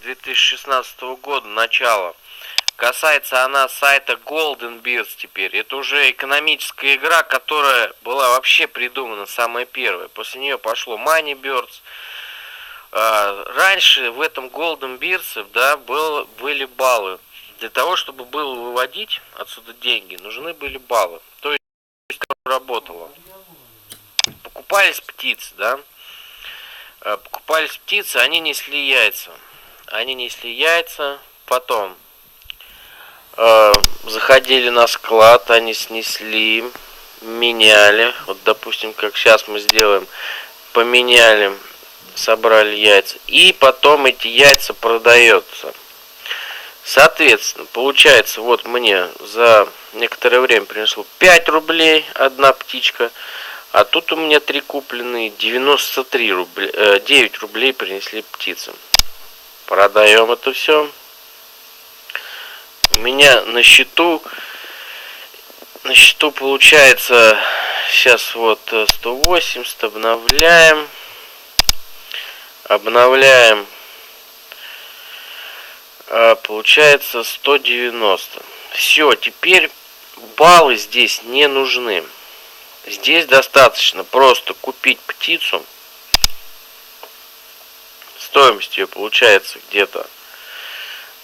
2016 года, начало. Касается она сайта Golden Bears теперь. Это уже экономическая игра, которая была вообще придумана самая первая. После нее пошло Money Birds. Раньше в этом Golden Bears, да, были баллы. Для того, чтобы было выводить отсюда деньги, нужны были баллы. То есть работало. Покупались птицы, да. Покупались птицы, они несли яйца. Потом заходили на склад, они снесли, меняли. Вот, допустим, как сейчас мы сделаем, поменяли, собрали яйца. И потом эти яйца продаются. Соответственно, получается, вот мне за некоторое время принесло 5 рублей одна птичка. А тут у меня 3 купленные, 93 рубля, 9 рублей принесли птицам. Продаем это все. У меня на счету получается сейчас вот 180, обновляем, получается 190. Все, теперь баллы здесь не нужны. Здесь достаточно просто купить птицу. Стоимость ее получается где-то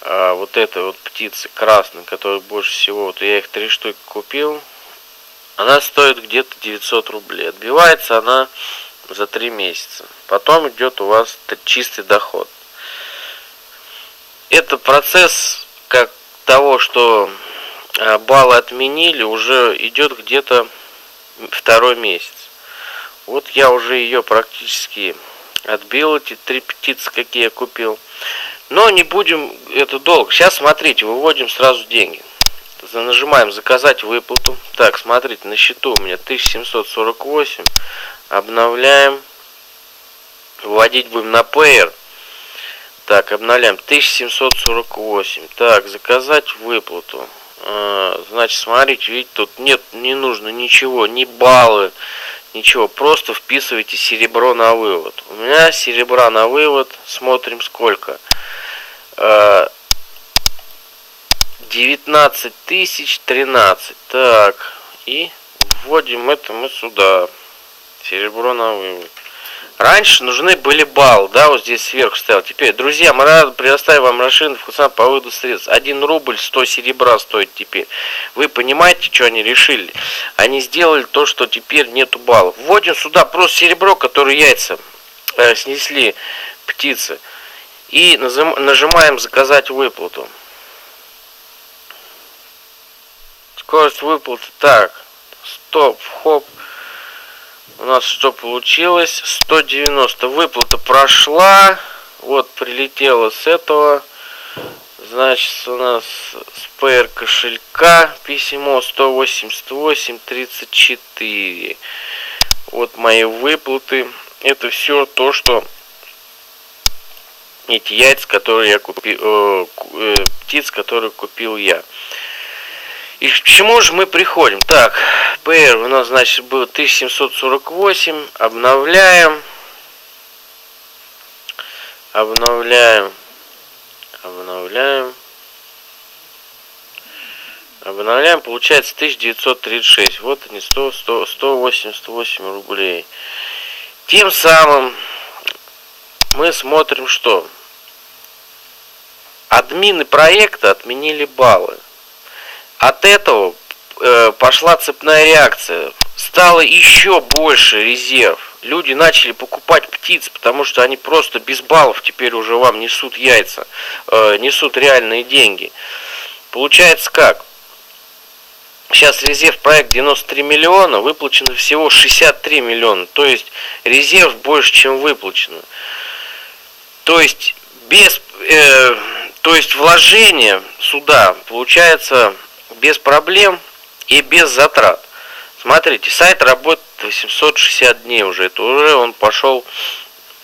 вот этой вот птицы красной, которая больше всего, вот я их 3 штуки купил, она стоит где-то 900 рублей. Отбивается она за 3 месяца. Потом идет у вас чистый доход. Это процесс как того, что баллы отменили, уже идет где-то 2 месяц. Вот я уже ее практически отбил, эти 3 птицы, какие я купил. Но не будем это долго. Сейчас смотрите, выводим сразу деньги. Нажимаем заказать выплату. Так, смотрите, на счету у меня 1748. Обновляем. Вводить будем на Payer. Так, обновляем 1748. Так, заказать выплату. Значит, смотрите, видите, тут нет, не нужно ничего, ни баллы, ничего. Просто вписывайте серебро на вывод. У меня серебра на вывод, смотрим сколько. 19 тысяч 13. Так, и вводим это мы сюда. Серебро на вывод. Раньше нужны были баллы, да, вот здесь сверху стоял. Теперь, друзья, мы рады предоставим вам расширенный функционал по выводу средств. 1 рубль 100 серебра стоит теперь. Вы понимаете, что они решили? Они сделали то, что теперь нету баллов. Вводим сюда просто серебро, которое яйца снесли птицы. И нажимаем заказать выплату. Скорость выплаты. Так, стоп, хоп. У нас что получилось? 190. Выплата прошла. Вот прилетело с этого. Значит, у нас с Payer кошелька письмо 188.34. Вот мои выплаты. Это все то, что эти яйца, которые я купил, птиц, которые купил я. И к чему же мы приходим? Так, Payer у нас, значит, было 1748. Обновляем. Получается 1936. Вот они, 188 рублей. Тем самым мы смотрим, что админы проекта отменили баллы. От этого пошла цепная реакция. Стало еще больше резерв. Люди начали покупать птиц, потому что они просто без баллов теперь уже вам несут яйца, несут реальные деньги. Получается как? Сейчас резерв проект 93 миллиона, выплачено всего 63 миллиона. То есть резерв больше, чем выплачено. То есть вложение сюда получается без проблем и без затрат. Смотрите, сайт работает 860 дней уже. Это уже он пошел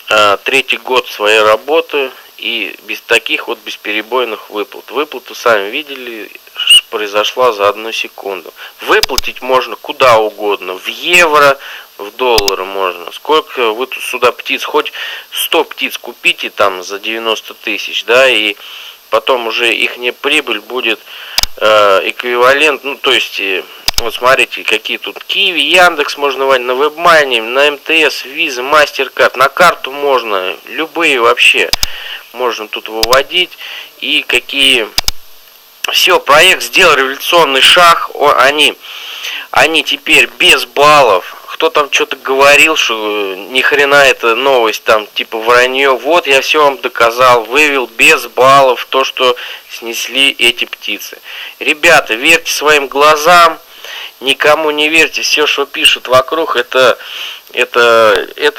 3-й год своей работы и без таких вот бесперебойных выплат. Выплату сами видели, произошла за 1 секунду. Выплатить можно куда угодно. В евро, в доллары можно. Сколько вы тут сюда птиц, хоть 100 птиц купите там за 90 тысяч, да, и потом уже их прибыль будет эквивалент, ну, то есть, вот смотрите, какие тут Киви, Яндекс можно выводить, на WebMoney, на МТС, Visa, MasterCard, на карту можно, любые вообще можно тут выводить, и какие... Все, проект сделал революционный шаг, они теперь без баллов. Кто там что-то говорил, что ни хрена это новость, там типа вранье. Вот я все вам доказал, вывел без баллов то, что снесли эти птицы. Ребята, верьте своим глазам, никому не верьте, все, что пишут вокруг, это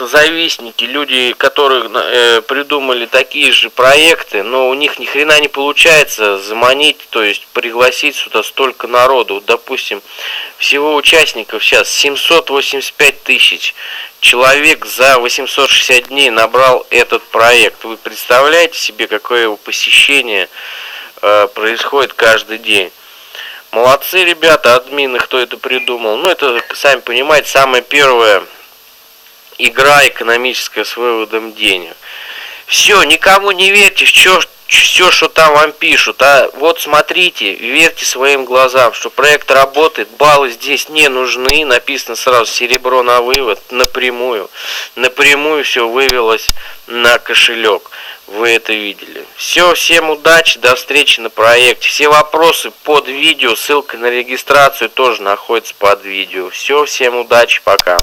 завистники, люди, которые придумали такие же проекты, но у них ни хрена не получается заманить, то есть пригласить сюда столько народу. Вот, допустим, всего участников сейчас 785 тысяч человек за 860 дней набрал этот проект. Вы представляете себе, какое его посещение происходит каждый день? Молодцы ребята, админы, кто это придумал. Ну, это, сами понимаете, самая первая игра экономическая с выводом денег. Все, никому не верьте, все, что там вам пишут. А вот смотрите, верьте своим глазам, что проект работает, баллы здесь не нужны. Написано сразу серебро на вывод, напрямую. Напрямую все вывелось на кошелек. Вы это видели. Все, всем удачи, до встречи на проекте. Все вопросы под видео, ссылка на регистрацию тоже находится под видео. Все, всем удачи, пока.